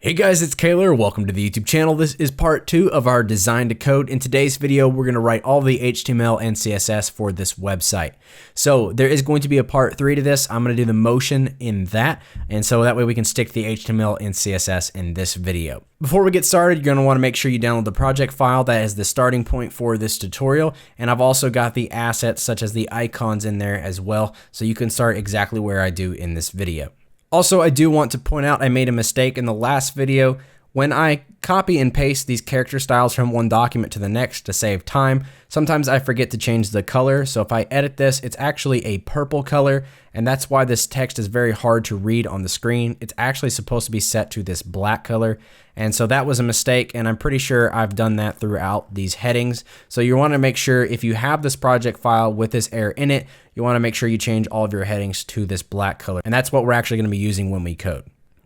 Hey guys, it's Kaylor. Welcome to the YouTube channel. This is part 2 of our design to code. In today's video, we're going to write all the HTML and CSS for this website. So there is going to be a part 3 to this. I'm going to do the motion in that, and so that way we can stick the HTML and CSS in this video. Before we get started, you're going to want to make sure you download the project file. That is the starting point for this tutorial, and I've also got the assets such as the icons in there as well, so you can start exactly where I do in this video. Also, I do want to point out I made a mistake in the last video. When I copy and paste these character styles from one document to the next to save time, sometimes I forget to change the color. So if I edit this, it's actually a purple color, and that's why this text is very hard to read on the screen. It's actually supposed to be set to this black color, and so that was a mistake, and I'm pretty sure I've done that throughout these headings. So you want to make sure if you have this project file with this error in it, you want to make sure you change all of your headings to this black color, and that's what we're actually going to be using when we code.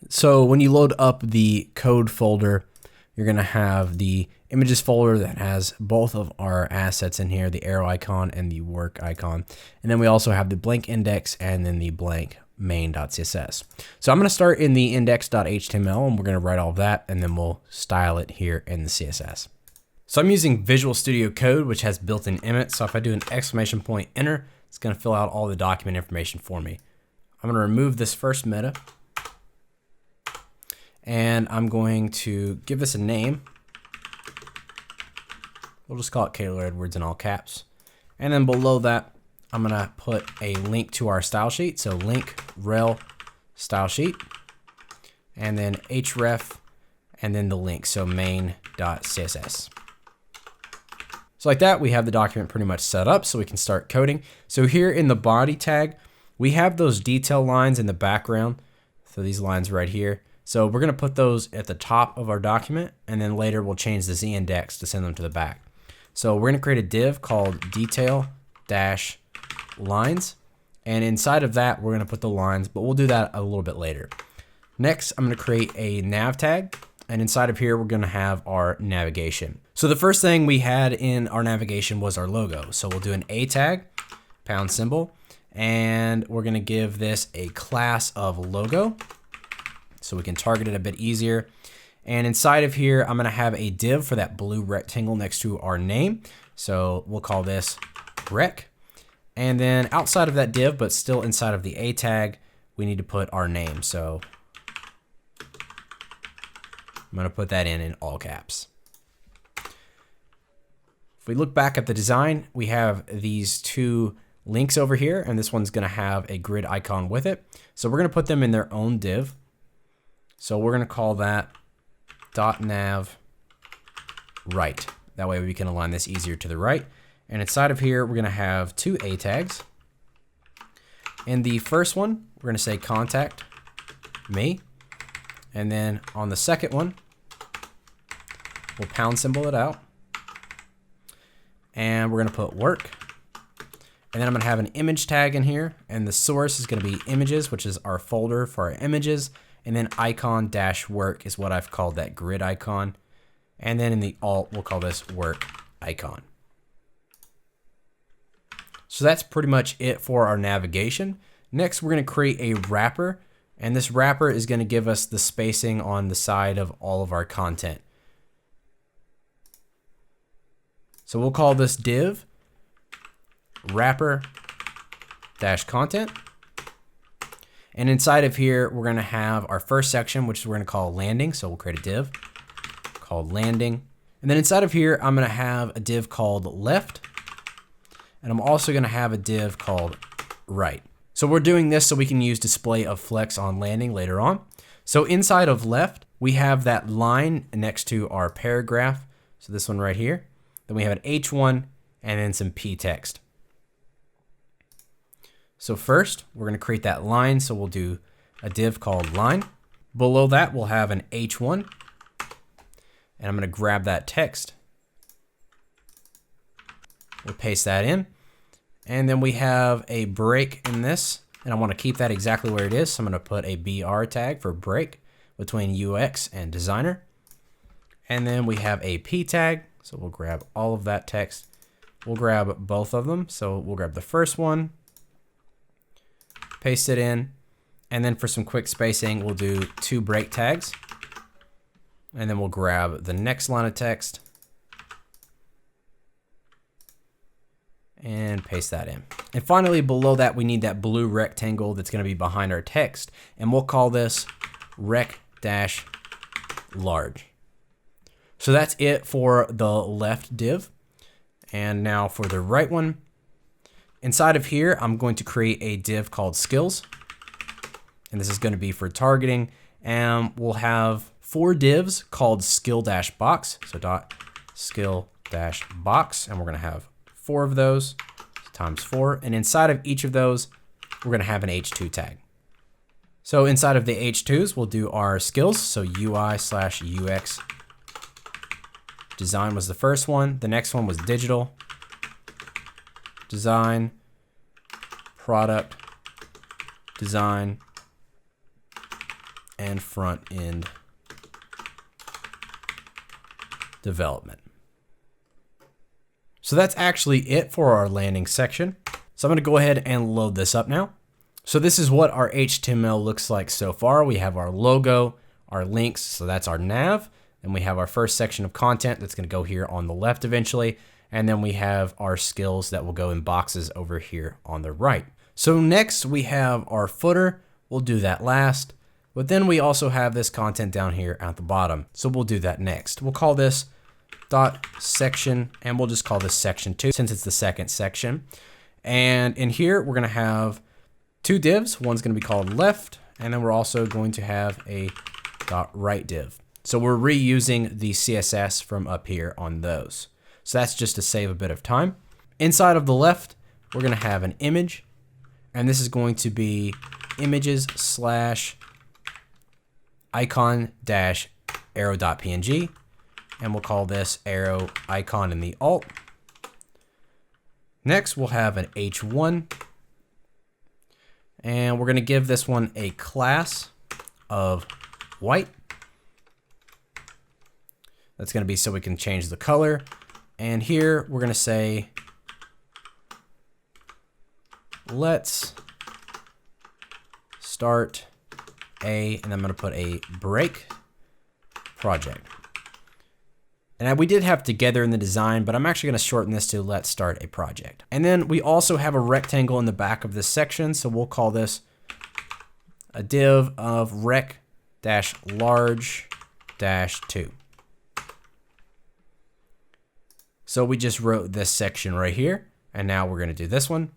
So when you load up the code folder, you're going to have the images folder that has both of our assets in here, the arrow icon and the work icon. And then we also have the blank index and then the blank main.css. So I'm going to start in the index.html, and we're going to write all of that, and then we'll style it here in the CSS. So I'm using Visual Studio Code, which has built-in emmet. So if I do an exclamation point enter, it's going to fill out all the document information for me. I'm going to remove this first meta, and I'm going to give this a name. We'll just call it Kaylor Edwards in all caps. And then below that, I'm going to put a link to our style sheet. So link rel style sheet, and then href, and then the link, so main.css. So like that, we have the document pretty much set up so we can start coding. So here in the body tag, we have those detail lines in the background. So these lines right here. So we're going to put those at the top of our document, and then later we'll change the Z index to send them to the back. So we're going to create a div called detail-lines, and inside of that we're going to put the lines, but we'll do that a little bit later. Next, I'm going to create a nav tag, and inside of here we're going to have our navigation. So the first thing we had in our navigation was our logo. So we'll do an A tag, $, and we're going to give this a class of logo, so we can target it a bit easier. And inside of here, I'm going to have a div for that blue rectangle next to our name. So we'll call this rec. And then outside of that div, but still inside of the A tag, we need to put our name. So I'm going to put that in all caps. If we look back at the design, we have these two links over here, and this one's going to have a grid icon with it. So we're going to put them in their own div. So we're going to call that .nav right. That way we can align this easier to the right. And inside of here, we're going to have two A tags. In the first one, we're going to say contact me. And then on the second one, we'll $symbol it out. And we're going to put work. And then I'm going to have an image tag in here. And the source is going to be images, which is our folder for our images. And then icon-work is what I've called that grid icon. And then in the alt, we'll call this work icon. So that's pretty much it for our navigation. Next, we're going to create a wrapper. And this wrapper is going to give us the spacing on the side of all of our content. So we'll call this div wrapper-content. And inside of here, we're going to have our first section, which we're going to call landing. So we'll create a div called landing. And then inside of here, I'm going to have a div called left. And I'm also going to have a div called right. So we're doing this so we can use display of flex on landing later on. So inside of left, we have that line next to our paragraph. So this one right here. Then we have an H1 and then some P text. So first, we're going to create that line. So we'll do a div called line. Below that, we'll have an H1. And I'm going to grab that text. We'll paste that in. And then we have a break in this. And I want to keep that exactly where it is. So I'm going to put a BR tag for break between UX and designer. And then we have a P tag. So we'll grab all of that text. We'll grab both of them. So we'll grab the first one, paste it in, and then for some quick spacing, we'll do two break tags. And then we'll grab the next line of text and paste that in. And finally, below that, we need that blue rectangle that's going to be behind our text. And we'll call this rec-large. So that's it for the left div. And now for the right one, inside of here, I'm going to create a div called skills. And this is going to be for targeting. And we'll have 4 divs called skill-box. So dot skill-box. And we're going to have 4 of those times 4. And inside of each of those, we're going to have an H2 tag. So inside of the H2s, we'll do our skills. So UI/UX design was the first one. The next one was digital design, product design, and front end development. So that's actually it for our landing section. So I'm going to go ahead and load this up now. So this is what our HTML looks like so far. We have our logo, our links, so that's our nav. And we have our first section of content that's going to go here on the left eventually. And then we have our skills that will go in boxes over here on the right. So next we have our footer. We'll do that last. But then we also have this content down here at the bottom. So we'll do that next. We'll call this dot section, and we'll just call this section 2 since it's the second section. And in here, we're going to have 2 divs. One's going to be called left, and then we're also going to have a dot right div. So we're reusing the CSS from up here on those. So that's just to save a bit of time. Inside of the left, we're going to have an image, and this is going to be images/icon-arrow.png, and we'll call this arrow icon in the alt. Next, we'll have an H1, and we're going to give this one a class of white. That's going to be so we can change the color. And here we're going to say, let's start and I'm going to put a break project. And we did have together in the design, but I'm actually going to shorten this to let's start a project. And then we also have a rectangle in the back of this section. So we'll call this a div of rec-large-2. So we just wrote this section right here, and now we're going to do this one.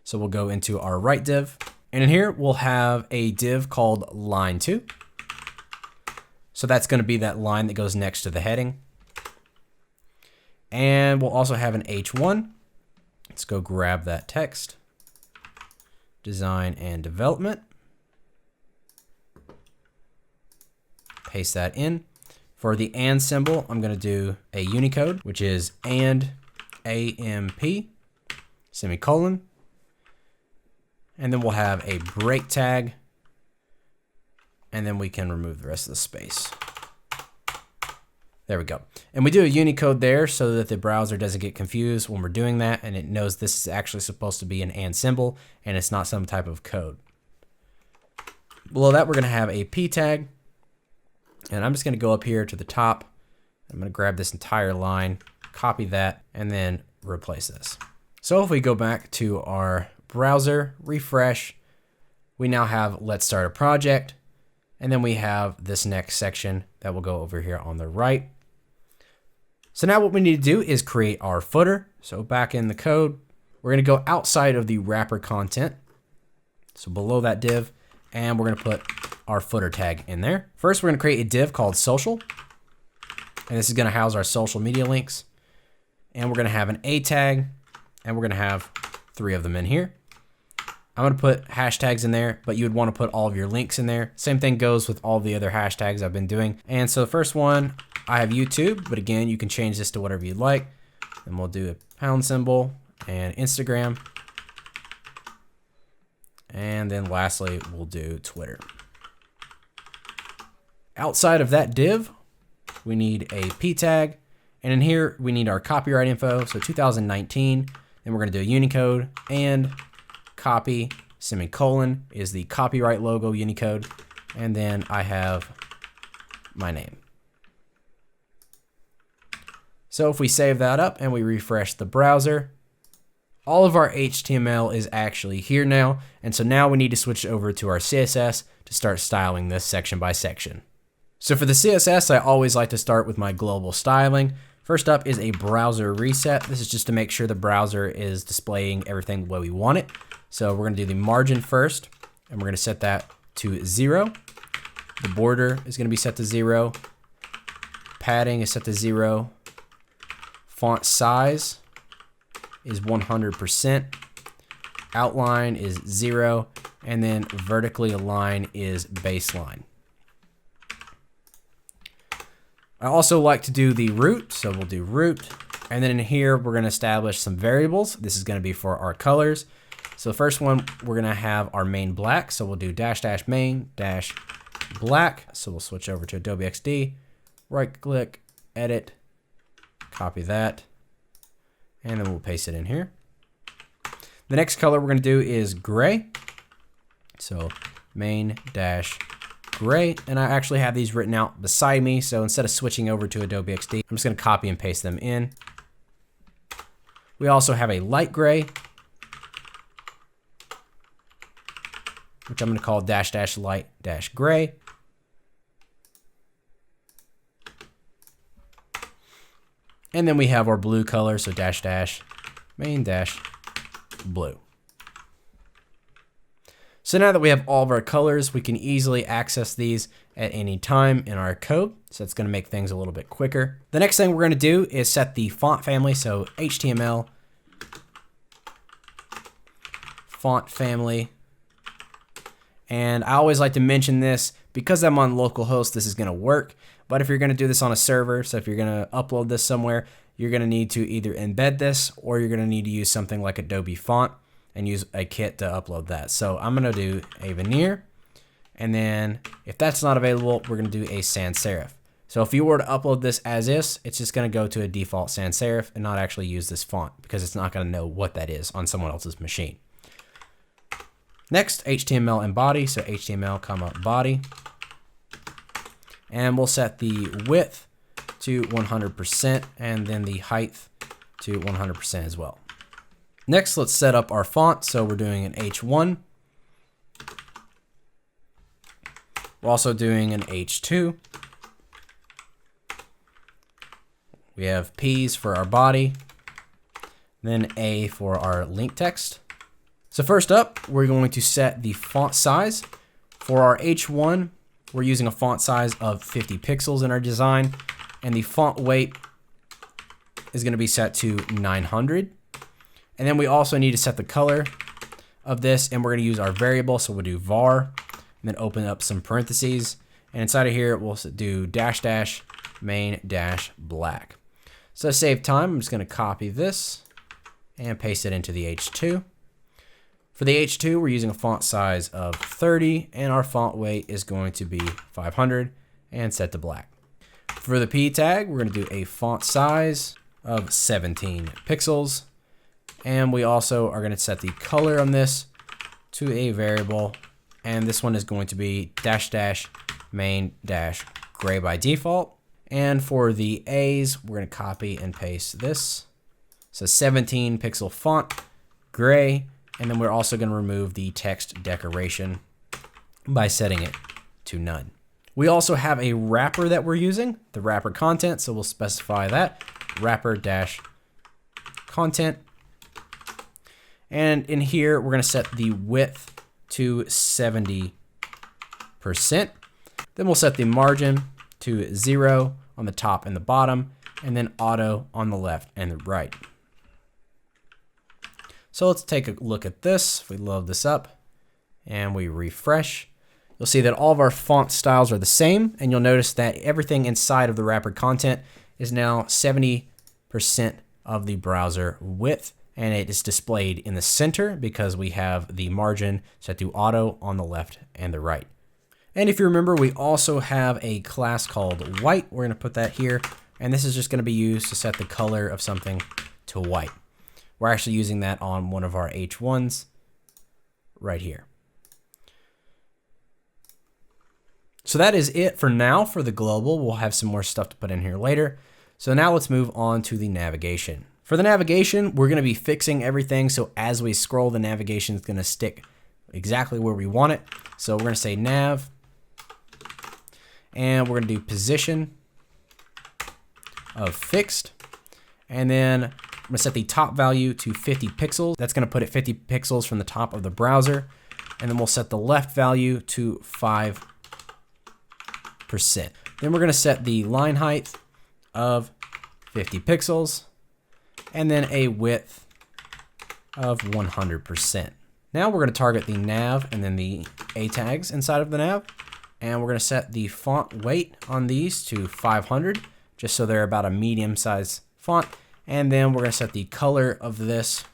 So we'll go into our right div, and in here we'll have a div called line2. So that's going to be that line that goes next to the heading. And we'll also have an H1. Let's go grab that text, design and development, paste that in. For the and symbol, I'm going to do a Unicode, which is and AMP, semicolon. And then we'll have a break tag. And then we can remove the rest of the space. There we go. And we do a Unicode there so that the browser doesn't get confused when we're doing that, and it knows this is actually supposed to be an and symbol, and it's not some type of code. Below that, we're going to have a P tag. And I'm just going to go up here to the top. I'm going to grab this entire line, copy that, and then replace this. So if we go back to our browser, refresh, we now have let's start a project. And then we have this next section that will go over here on the right. So now what we need to do is create our footer. So back in the code, we're going to go outside of the wrapper content. So below that div, and we're going to put our footer tag in there. First, we're going to create a div called social. And this is going to house our social media links. And we're going to have an A tag, and we're going to have 3 of them in here. I'm going to put hashtags in there, but you would want to put all of your links in there. Same thing goes with all the other hashtags I've been doing. And so the first one, I have YouTube, but again, you can change this to whatever you'd like. And we'll do a pound symbol and Instagram. And then lastly, we'll do Twitter. Outside of that div, we need a P tag. And in here, we need our copyright info. So 2019, then we're going to do a Unicode and copy, semicolon, is the copyright logo Unicode. and then I have my name. So if we save that up and we refresh the browser, all of our HTML is actually here now. And so now we need to switch over to our CSS to start styling this section by section. So for the CSS, I always like to start with my global styling. First up is a browser reset. This is just to make sure the browser is displaying everything the way we want it. So we're gonna do the margin first, and we're gonna set that to 0. The border is gonna be set to 0. Padding is set to 0. Font size is 100%. Outline is 0. And then vertically align is baseline. I also like to do the root, so we'll do root. And then in here, we're gonna establish some variables. This is gonna be for our colors. So the first one, we're gonna have our main black. So we'll do -- main - black. So we'll switch over to Adobe XD, right click, edit, copy that, and then we'll paste it in here. The next color we're gonna do is gray. So main - gray, and I actually have these written out beside me. So instead of switching over to Adobe XD, I'm just gonna copy and paste them in. We also have a light gray, which I'm gonna call -- light - gray. And then we have our blue color, so -- main - blue. So now that we have all of our colors, we can easily access these at any time in our code. So it's gonna make things a little bit quicker. The next thing we're gonna do is set the font family. So HTML, font family. And I always like to mention this because I'm on localhost, this is gonna work. But if you're gonna do this on a server, so if you're gonna upload this somewhere, you're gonna need to either embed this or you're gonna need to use something like Adobe Font and use a kit to upload that. So I'm gonna do a veneer. And then if that's not available, we're gonna do a sans serif. So if you were to upload this as is, it's just gonna go to a default sans serif and not actually use this font because it's not gonna know what that is on someone else's machine. Next, HTML and body. So HTML, body. And we'll set the width to 100% and then the height to 100% as well. Next, let's set up our font. So we're doing an H1. We're also doing an H2. We have P's for our body, then A for our link text. So first up, we're going to set the font size. For our H1, we're using a font size of 50 pixels in our design, and the font weight is going to be set to 900. And then we also need to set the color of this, and we're going to use our variable. So we'll do var, and then open up some parentheses. And inside of here, we'll do -- main - black. So to save time, I'm just going to copy this and paste it into the H2. For the H2, we're using a font size of 30, and our font weight is going to be 500 and set to black. For the P tag, we're going to do a font size of 17 pixels. And we also are going to set the color on this to a variable. And this one is going to be -- main - gray by default. And for the A's, we're going to copy and paste this. So 17 pixel font, gray. And then we're also going to remove the text decoration by setting it to none. We also have a wrapper that we're using, the wrapper content. So we'll specify that, wrapper - content. And in here, we're going to set the width to 70%. Then we'll set the margin to 0 on the top and the bottom, and then auto on the left and the right. So let's take a look at this. If we load this up and we refresh, you'll see that all of our font styles are the same, and you'll notice that everything inside of the wrapper content is now 70% of the browser width, and it is displayed in the center because we have the margin set to auto on the left and the right. And if you remember, we also have a class called white. We're going to put that here, and this is just going to be used to set the color of something to white. We're actually using that on one of our H1s right here. So that is it for now for the global. We'll have some more stuff to put in here later. So now let's move on to the navigation. For the navigation, we're going to be fixing everything. So as we scroll, the navigation is going to stick exactly where we want it. So we're going to say nav, and we're going to do position of fixed. And then I'm going to set the top value to 50 pixels. That's going to put it 50 pixels from the top of the browser. And then we'll set the left value to 5%. Then we're going to set the line height of 50 pixels and then a width of 100%. Now we're going to target the nav and then the A tags inside of the nav. And we're going to set the font weight on these to 500, just so they're about a medium size font. And then we're going to set the color of this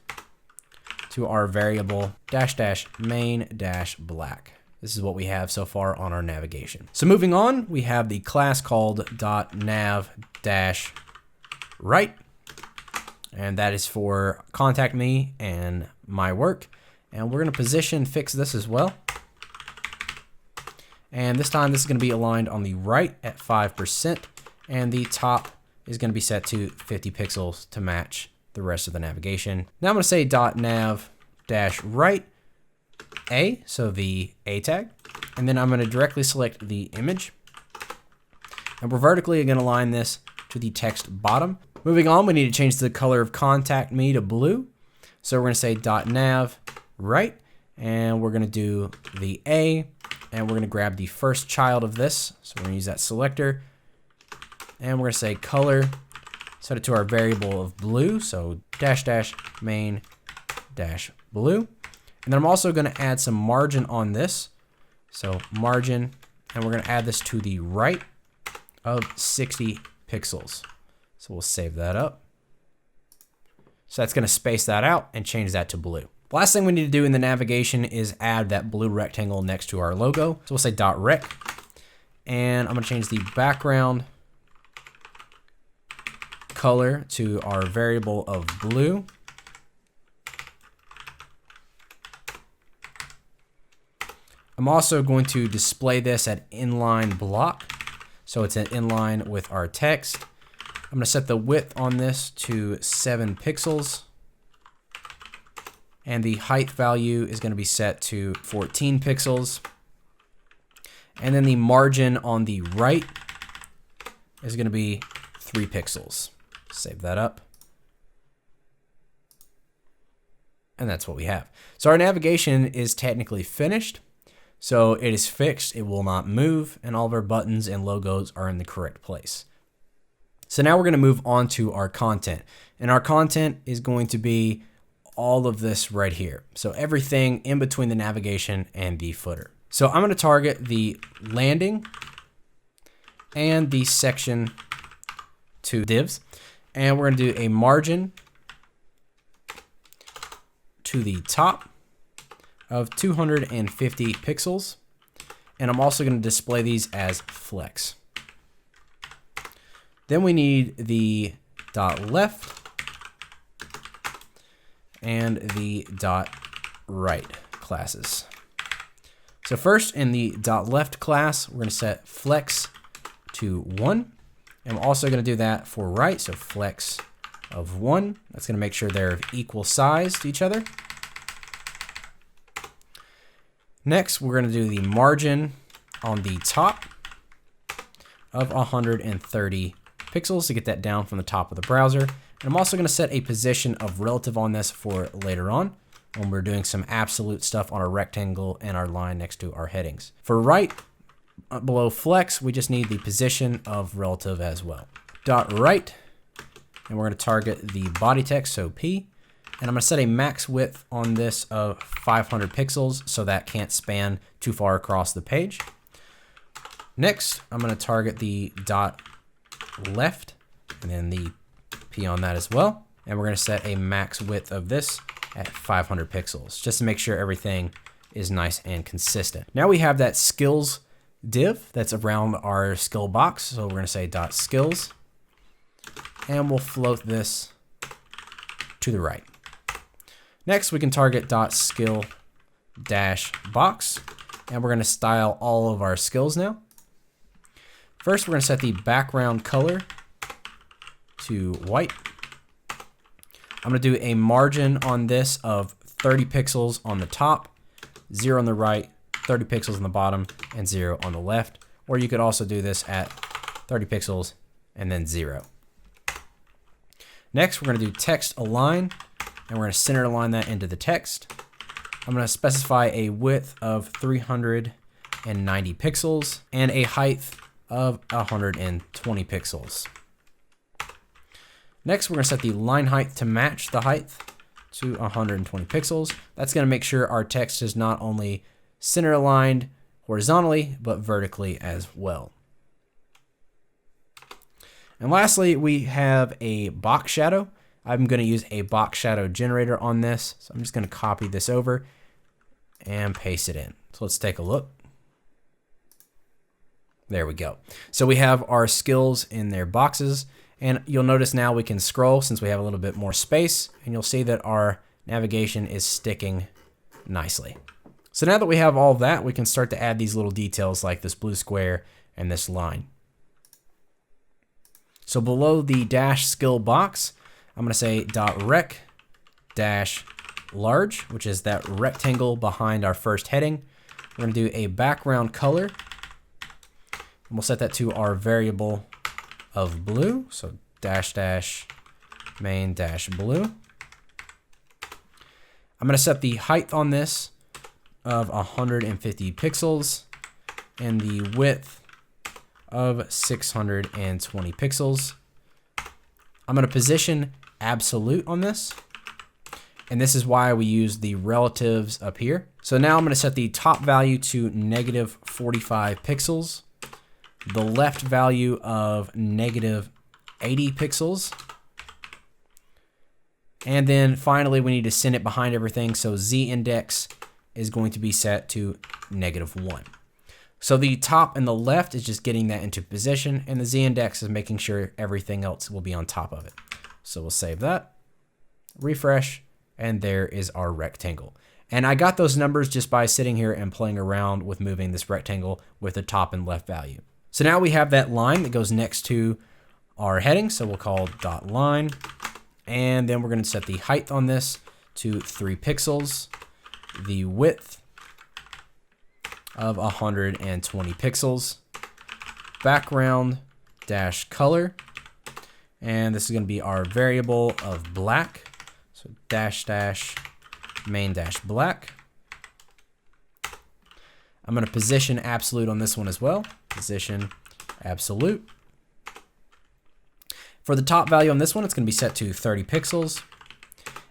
to our variable --main -black. This is what we have so far on our navigation. So moving on, we have the class called .nav-right. And that is for contact me and my work. And we're going to position fix this as well. And this time this is going to be aligned on the right at 5%. And the top is going to be set to 50 pixels to match the rest of the navigation. Now I'm going to say .nav-right A, so the A tag. And then I'm going to directly select the image. And we're vertically going to align this to the text bottom. Moving on, we need to change the color of contact me to blue. So we're going to say .nav-right, and we're going to do the A, and we're going to grab the first child of this. So we're going to use that selector, and we're going to say color, set it to our variable of blue, so --main -blue. And then I'm also going to add some margin on this. So margin, and we're going to add this to the right of 60 pixels. So we'll save that up. So that's going to space that out and change that to blue. The last thing we need to do in the navigation is add that blue rectangle next to our logo. So we'll say .rec, and I'm going to change the background color to our variable of blue. I'm also going to display this at inline block, so it's an inline with our text. I'm going to set the width on this to 7 pixels. And the height value is going to be set to 14 pixels. And then the margin on the right is going to be 3 pixels. Save that up. And that's what we have. So our navigation is technically finished. So it is fixed, it will not move, and all of our buttons and logos are in the correct place. So now we're going to move on to our content. And our content is going to be all of this right here. So everything in between the navigation and the footer. So I'm going to target the landing and the section to divs. And we're going to do a margin to the top of 250 pixels. And I'm also going to display these as flex. Then we need the .left and the .right classes. So first in the .left class, we're going to set flex to 1. And we're also going to do that for right. So flex of 1. That's going to make sure they're of equal size to each other. Next, we're going to do the margin on the top of 130 pixels to get that down from the top of the browser. And I'm also going to set a position of relative on this for later on when we're doing some absolute stuff on our rectangle and our line next to our headings. For right, below flex, we just need the position of relative as well. .right, and we're going to target the body text, so P. And I'm going to set a max width on this of 500 pixels so that can't span too far across the page. Next, I'm going to target the .left and then the P on that as well. And we're going to set a max width of this at 500 pixels just to make sure everything is nice and consistent. Now we have that skills div that's around our skill box. So we're going to say .skills and we'll float this to the right. Next, we can target .skill-box, and we're going to style all of our skills now. First, we're going to set the background color to white. I'm going to do a margin on this of 30 pixels on the top, 0 on the right, 30 pixels on the bottom, and 0 on the left. Or you could also do this at 30 pixels and then 0. Next, we're going to do text align, and we're going to center align that into the text. I'm going to specify a width of 390 pixels and a height of 120 pixels. Next, we're going to set the line height to match the height to 120 pixels. That's going to make sure our text is not only center aligned horizontally, but vertically as well. And lastly, we have a box shadow. I'm going to use a box shadow generator on this. So I'm just going to copy this over and paste it in. So let's take a look. There we go. So we have our skills in their boxes. And you'll notice now we can scroll since we have a little bit more space, and you'll see that our navigation is sticking nicely. So now that we have all of that, we can start to add these little details like this blue square and this line. So below the dash skill box, I'm going to say .rec dash large, which is that rectangle behind our first heading. We're going to do a background color, and we'll set that to our variable of blue, so dash dash main dash blue. I'm going to set the height on this of 150 pixels and the width of 620 pixels. I'm going to position absolute on this, and this is why we use the relatives up here. So now I'm going to set the top value to negative 45 pixels, the left value of negative 80 pixels. And then finally, we need to send it behind everything. So Z index is going to be set to -1. So the top and the left is just getting that into position, and the Z index is making sure everything else will be on top of it. So we'll save that, refresh, and there is our rectangle. And I got those numbers just by sitting here and playing around with moving this rectangle with the top and left value. So now we have that line that goes next to our heading. So we'll call .line. And then we're going to set the height on this to 3 pixels, the width of 120 pixels, background dash color. And this is going to be our variable of black. So dash dash main dash black. I'm going to position absolute on this one as well. Position absolute. For the top value on this one, it's going to be set to 30 pixels.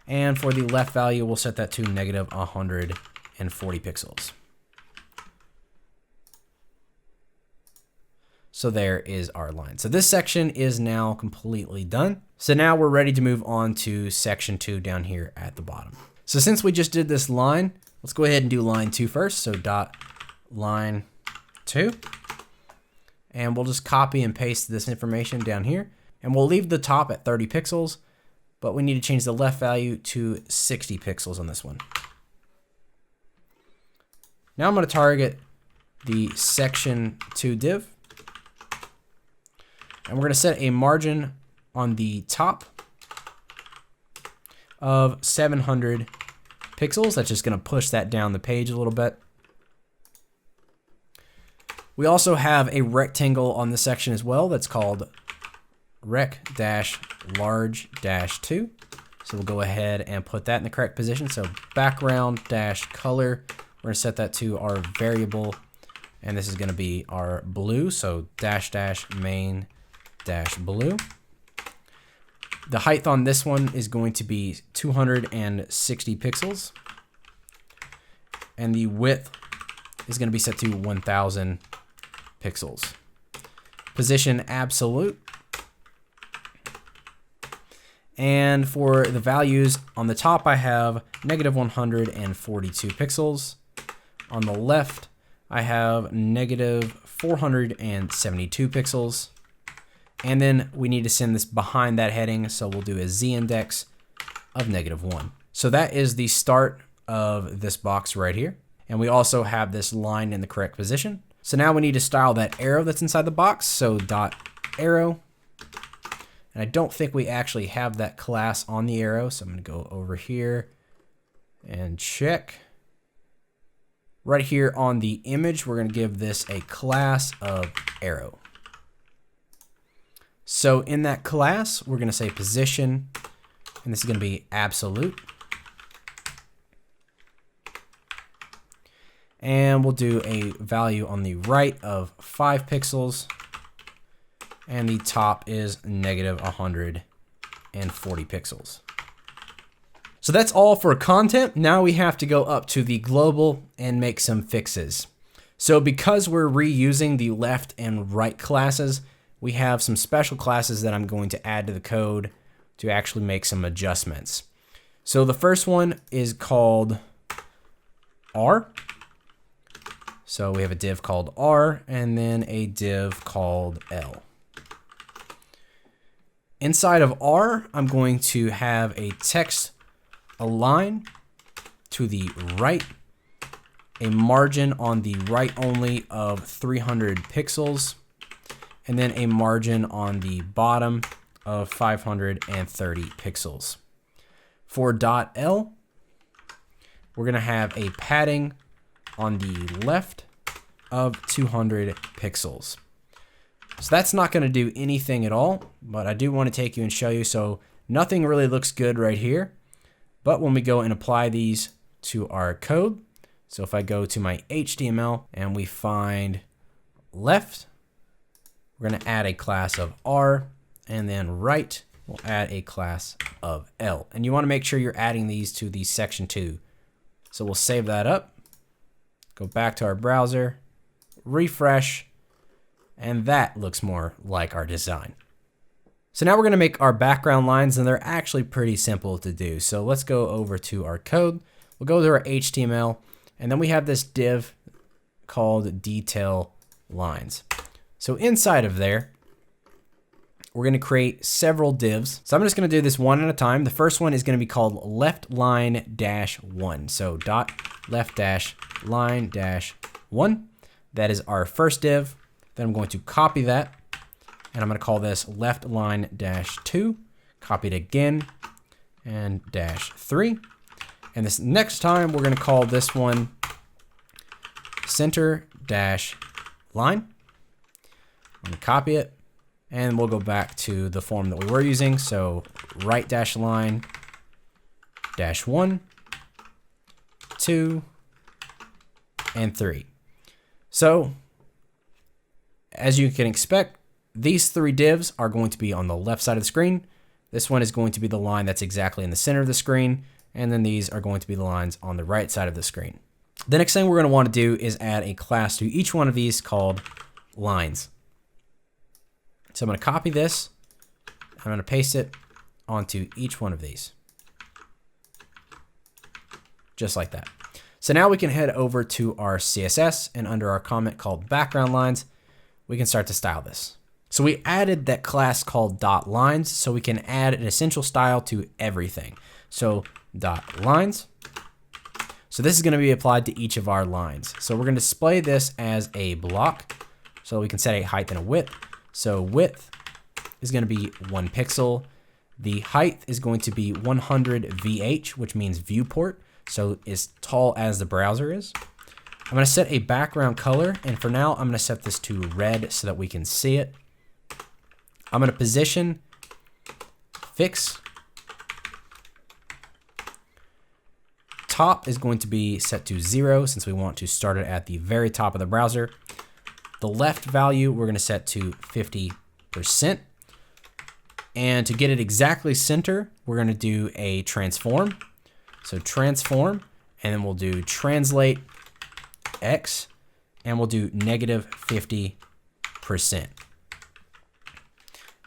And for the left value, we'll set that to -140 pixels. So there is our line. So this section is now completely done. So now we're ready to move on to section 2 down here at the bottom. So since we just did this line, let's go ahead and do line 2 first. So .line 2. And we'll just copy and paste this information down here. And we'll leave the top at 30 pixels, but we need to change the left value to 60 pixels on this one. Now I'm going to target the section 2 div. And we're going to set a margin on the top of 700 pixels. That's just going to push that down the page a little bit. We also have a rectangle on this section as well that's called rec-large-2. So we'll go ahead and put that in the correct position. So background-color, we're going to set that to our variable, and this is going to be our blue. So --main-blue. The height on this one is going to be 260 pixels, and the width is going to be set to 1000 pixels. Position absolute. And for the values on the top, I have -142 pixels. On the left, I have -472 pixels. And then we need to send this behind that heading, so we'll do a Z index of -1. So that is the start of this box right here. And we also have this line in the correct position. So now we need to style that arrow that's inside the box. So dot arrow. And I don't think we actually have that class on the arrow. So I'm going to go over here and check. Right here on the image, we're going to give this a class of arrow. So in that class, we're going to say position, and this is going to be absolute. And we'll do a value on the right of 5 pixels. And the top is negative 140 pixels. So that's all for content. Now we have to go up to the global and make some fixes. So because we're reusing the left and right classes, we have some special classes that I'm going to add to the code to actually make some adjustments. So the first one is called R. So we have a div called R and then a div called L. Inside of R, I'm going to have a text align to the right, a margin on the right only of 300 pixels, and then a margin on the bottom of 530 pixels. For .L, we're gonna have a padding on the left of 200 pixels. So that's not gonna do anything at all, but I do wanna take you and show you. So nothing really looks good right here. But when we go and apply these to our code, so if I go to my HTML and we find left, we're gonna add a class of R, and then right, we'll add a class of L. And you wanna make sure you're adding these to the section 2. So we'll save that up, go back to our browser, refresh, and that looks more like our design. So now we're gonna make our background lines, and they're actually pretty simple to do. So let's go over to our code. We'll go to our HTML, and then we have this div called detail lines. So inside of there, we're gonna create several divs. So I'm just gonna do this one at a time. The first one is gonna be called left line -1. So dot left line -1. That is our first div. Then I'm going to copy that, and I'm gonna call this left line -2, copy it again, and -3. And this next time, we're gonna call this one center -line. I'm gonna copy it, and we'll go back to the form that we were using. So right -line -1, 2, and 3. So as you can expect, these 3 divs are going to be on the left side of the screen. This one is going to be the line that's exactly in the center of the screen. And then these are going to be the lines on the right side of the screen. The next thing we're going to want to do is add a class to each one of these called lines. So I'm going to copy this. I'm going to paste it onto each one of these. Just like that. So now we can head over to our CSS, and under our comment called background lines, we can start to style this. So we added that class called .lines, so we can add an essential style to everything. So .lines. So this is going to be applied to each of our lines. So we're going to display this as a block. So we can set a height and a width. So width is going to be 1 pixel. The height is going to be 100 VH, which means viewport. So as tall as the browser is. I'm going to set a background color, and for now, I'm going to set this to red so that we can see it. I'm going to position, fix. Top is going to be set to 0 since we want to start it at the very top of the browser. The left value, we're going to set to 50%. And to get it exactly center, we're going to do a transform. So transform, and then we'll do translate X, and we'll do -50%.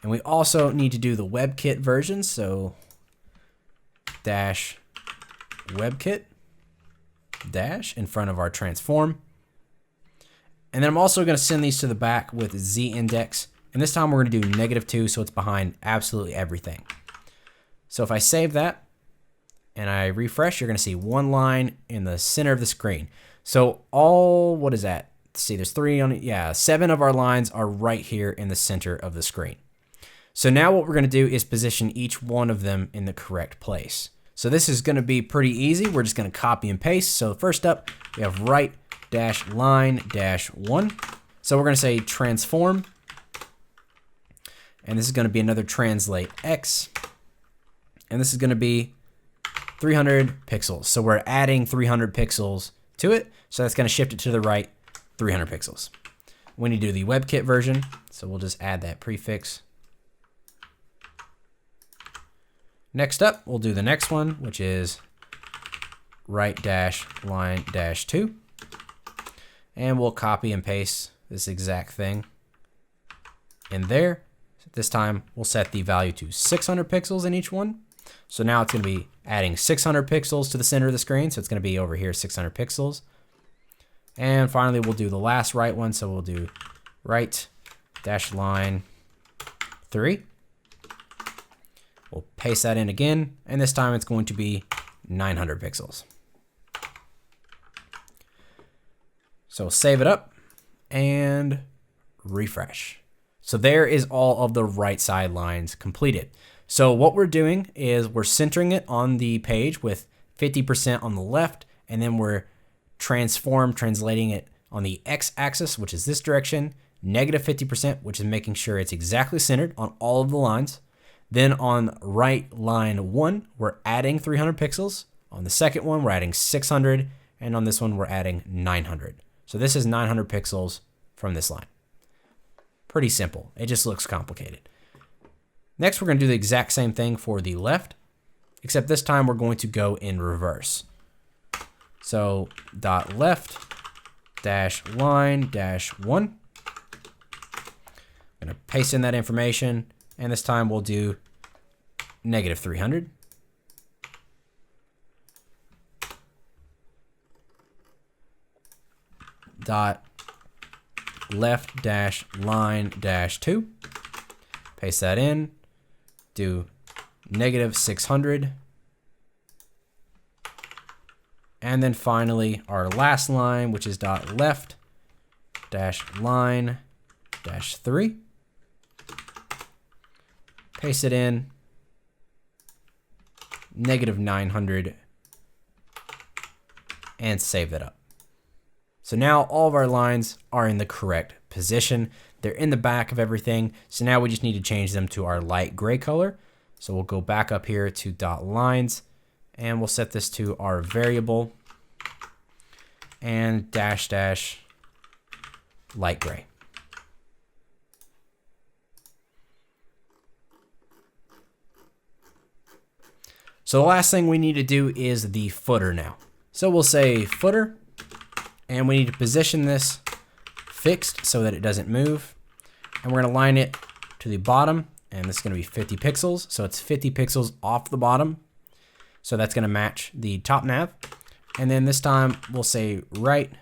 And we also need to do the WebKit version, so dash WebKit dash in front of our transform. And then I'm also going to send these to the back with Z index, and this time we're going to do -2, so it's behind absolutely everything. So if I save that and I refresh, you're going to see one line in the center of the screen. So all, what is that? let's see, there's 3 on it. Yeah, 7 of our lines are right here in the center of the screen. So now what we're going to do is position each one of them in the correct place. So this is going to be pretty easy. We're just going to copy and paste. So first up, we have right dash line dash 1. So we're going to say transform. And this is going to be another translate X. And this is going to be 300 pixels. So we're adding 300 pixels to it. So that's going to shift it to the right 300 pixels. We need to do the WebKit version. So we'll just add that prefix. Next up, we'll do the next one, which is right dash line dash 2. And we'll copy and paste this exact thing in there. This time we'll set the value to 600 pixels in each one. So now it's going to be adding 600 pixels to the center of the screen. So it's going to be over here 600 pixels. And finally we'll do the last right one. So we'll do right dash line 3. We'll paste that in again, and this time it's going to be 900 pixels. So save it up and refresh. So there is all of the right side lines completed. So what we're doing is we're centering it on the page with 50% on the left, and then we're translating it on the x-axis, which is this direction, negative 50%, which is making sure it's exactly centered on all of the lines. Then on right line 1, we're adding 300 pixels. On the second one, we're adding 600. And on this one, we're adding 900. So this is 900 pixels from this line. Pretty simple. It just looks complicated. Next, we're going to do the exact same thing for the left, except this time we're going to go in reverse. So dot left dash line dash 1. I'm going to paste in that information. And this time we'll do negative 300. Dot left dash line dash 2. Paste that in. Do negative 600. And then finally our last line, which is dot left dash line dash 3. Paste it in, negative 900, and save that up. So now all of our lines are in the correct position. They're in the back of everything. So now we just need to change them to our light gray color. So we'll go back up here to dot lines, and we'll set this to our variable and dash dash light gray. So the last thing we need to do is the footer now. So we'll say footer, and we need to position this fixed so that it doesn't move. And we're gonna line it to the bottom, and this is gonna be 50 pixels. So it's 50 pixels off the bottom. So that's gonna match the top nav. And then this time we'll say right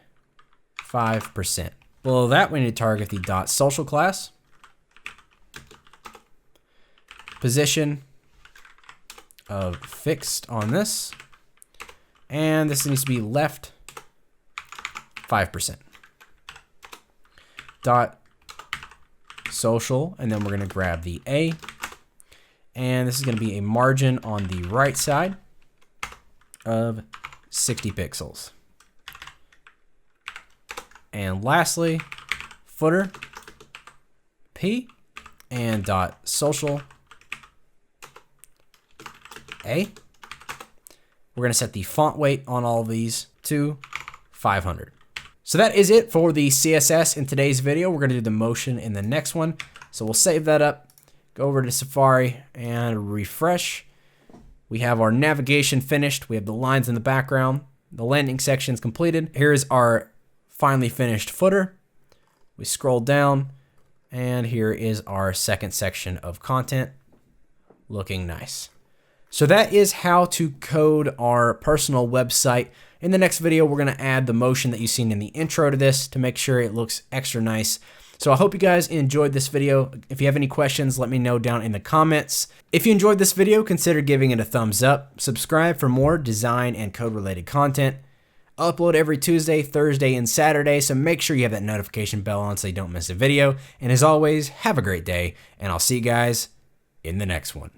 5%. Below that, we need to target the dot social class. Position of fixed on this, and this needs to be left 5%. Dot social, and then we're going to grab the A, and this is going to be a margin on the right side of 60 pixels. And lastly, footer P and dot social A. We're going to set the font weight on all of these to 500. So that is it for the CSS in today's video. We're going to do the motion in the next one. So we'll save that up, go over to Safari and refresh. We have our navigation finished. We have the lines in the background. The landing section is completed. Here's our finally finished footer. We scroll down, and here is our second section of content looking nice. So that is how to code our personal website. In the next video, we're going to add the motion that you've seen in the intro to this to make sure it looks extra nice. So I hope you guys enjoyed this video. If you have any questions, let me know down in the comments. If you enjoyed this video, consider giving it a thumbs up. Subscribe for more design and code related content. Upload every Tuesday, Thursday, and Saturday, so make sure you have that notification bell on so you don't miss a video. And as always, have a great day, and I'll see you guys in the next one.